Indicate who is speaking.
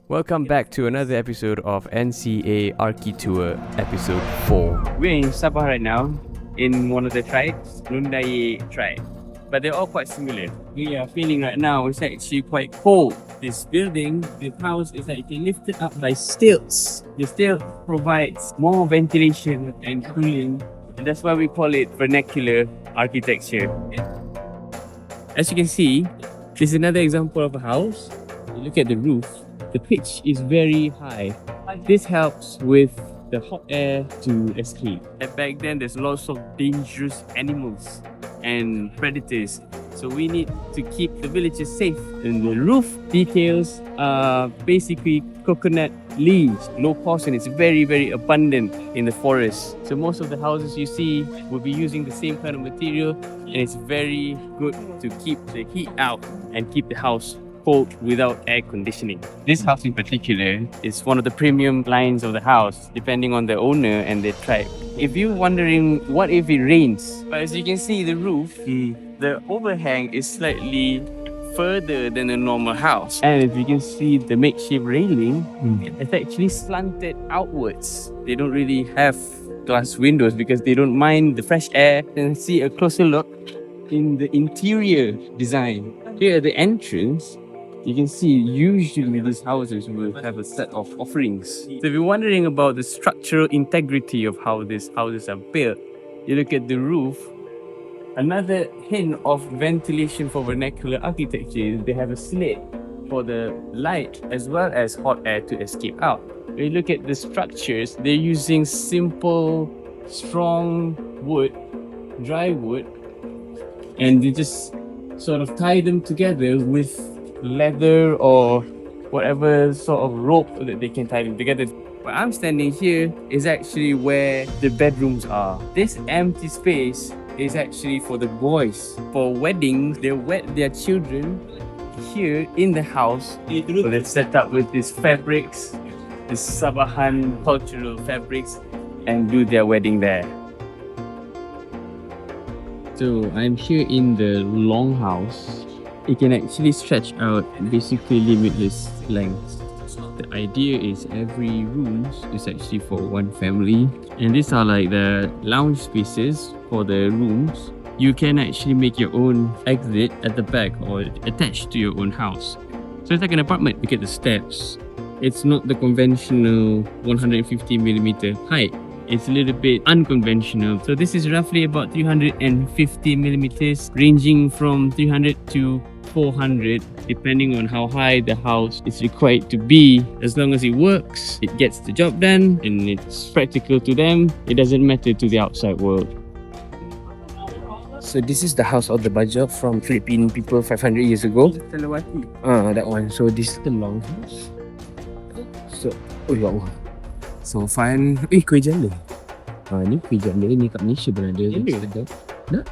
Speaker 1: Welcome back to another episode of NCA Architour, episode 4.
Speaker 2: We're in Sabah right now, in one of the tribes, Nundai tribe. But they're all quite similar. We are feeling right now, it's actually quite cold. This building, this house is actually lifted up by stilts. The stilt provides more ventilation and cooling. And that's why we call it vernacular architecture. As you can see, this is another example of a house. You look at the roof, the pitch is very high. This helps with the hot air to escape. And back then, there's lots of dangerous animals and predators. So we need to keep the villagers safe. And the roof details are basically coconut leaves. Low cost and it's very, very abundant in the forest. So most of the houses you see will be using the same kind of material, and it's very good to keep the heat out and keep the house cold without air conditioning. This house in particular is one of the premium lines of the house, depending on the owner and the tribe. If you're wondering what if it rains, but as you can see, the roof, the overhang is slightly further than a normal house. And if you can see the makeshift railing, it's actually slanted outwards. They don't really have glass windows because they don't mind the fresh air. And see a closer look in the interior design. Here at the entrance, you can see usually these houses will have a set of offerings. So if you're wondering about the structural integrity of how these houses are built, you look at the roof. Another hint of ventilation for vernacular architecture is they have a slit for the light as well as hot air to escape out. When you look at the structures, they're using simple, strong wood, dry wood, and they just sort of tie them together with leather or whatever sort of rope that they can tie them together. Where I'm standing here is actually where the bedrooms are. This empty space is actually for the boys. For weddings, they wed their children here in the house. So they've set up with these fabrics, these sabahan cultural fabrics, and do their wedding there. So I'm here in the longhouse. It can actually stretch out basically limitless lengths. The idea is every room is actually for one family, and these are like the lounge spaces for the rooms. You can actually make your own exit at the back or attached to your own house. So it's like an apartment. Look at the steps. It's not the conventional 150mm height. It's a little bit unconventional. So this is roughly about 350mm, ranging from 300 to 400 depending on how high the house is required to be. As long as it works, it gets the job done, and it's practical to them, it doesn't matter to the outside world.
Speaker 3: So this is the house of the Baja from Philippine people 500 years ago. That one. So this is the long house. So, oh ya Allah. So Farhan, kuih jala. Ni kuih jala ni kat Malaysia pun ada. Sedap. Nak?